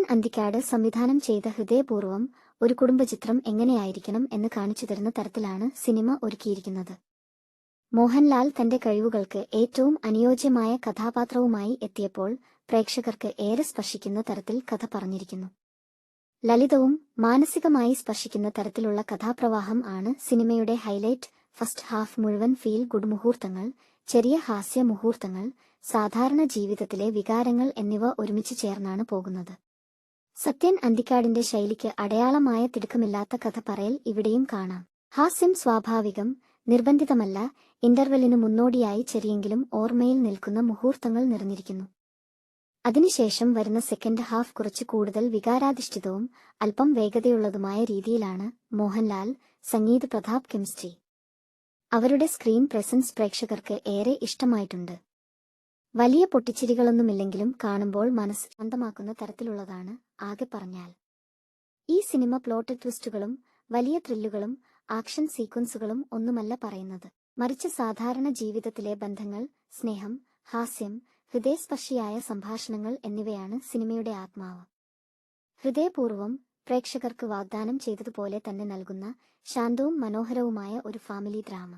അന്തിക്കാട് സംവിധാനം ചെയ്ത ഹൃദയപൂർവ്വം ഒരു കുടുംബചിത്രം എങ്ങനെയായിരിക്കണം എന്ന് കാണിച്ചു തരുന്ന തരത്തിലാണ് സിനിമ ഒരുക്കിയിരിക്കുന്നത്. മോഹൻലാൽ തന്റെ കഴിവുകൾക്ക് ഏറ്റവും അനുയോജ്യമായ കഥാപാത്രവുമായി എത്തിയപ്പോൾ പ്രേക്ഷകർക്ക് ഏറെ സ്പർശിക്കുന്ന തരത്തിൽ കഥ പറഞ്ഞിരിക്കുന്നു. ലളിതവും മാനസികമായി സ്പർശിക്കുന്ന തരത്തിലുള്ള കഥാപ്രവാഹം ആണ് സിനിമയുടെ ഹൈലൈറ്റ്. ഫസ്റ്റ് ഹാഫ് മുഴുവൻ ഫീൽ ഗുഡ് മുഹൂർത്തങ്ങൾ, ചെറിയ ഹാസ്യ മുഹൂർത്തങ്ങൾ, സാധാരണ ജീവിതത്തിലെ വികാരങ്ങൾ എന്നിവ ഒരുമിച്ച് ചേർന്നാണ് പോകുന്നത്. സത്യൻ അന്തിക്കാടിന്റെ ശൈലിക്ക് അടയാളമായ തിടുക്കമില്ലാത്ത കഥ പറയൽ ഇവിടെയും കാണാം. ഹാസ്യം സ്വാഭാവികം, നിർബന്ധിതമല്ല. ഇന്റർവെല്ലിനു മുന്നോടിയായി ചെറിയെങ്കിലും ഓർമ്മയിൽ നിൽക്കുന്ന മുഹൂർത്തങ്ങൾ നിറഞ്ഞിരിക്കുന്നു. അതിനുശേഷം വരുന്ന സെക്കൻഡ് ഹാഫ് കുറച്ച് കൂടുതൽ വികാരാധിഷ്ഠിതവും അല്പം വേഗതയുള്ളതുമായ രീതിയിലാണ്. മോഹൻലാൽ, സംഗീത് പ്രതാപ് കെമിസ്ട്രി, അവരുടെ സ്ക്രീൻ പ്രസൻസ് പ്രേക്ഷകർക്ക് ഏറെ ഇഷ്ടമായിട്ടുണ്ട്. വലിയ പൊട്ടിച്ചിരികളൊന്നുമില്ലെങ്കിലും കാണുമ്പോൾ മനസ്സ് ശാന്തമാക്കുന്ന തരത്തിലുള്ളതാണ്. ആകെ പറഞ്ഞാൽ ഈ സിനിമ പ്ലോട്ട് ട്വിസ്റ്റുകളും വലിയ ത്രില്ലുകളും ആക്ഷൻ സീക്വൻസുകളും ഒന്നുമല്ല പറയുന്നത്, മറിച്ച് സാധാരണ ജീവിതത്തിലെ ബന്ധങ്ങൾ, സ്നേഹം, ഹാസ്യം, ഹൃദയസ്പർശിയായ സംഭാഷണങ്ങൾ എന്നിവയാണ് സിനിമയുടെ ആത്മാവ്. ഹൃദയപൂർവ്വം പ്രേക്ഷകർക്ക് വാഗ്ദാനം ചെയ്തതുപോലെ തന്നെ നൽകുന്ന ശാന്തവും മനോഹരവുമായ ഒരു ഫാമിലി ഡ്രാമ.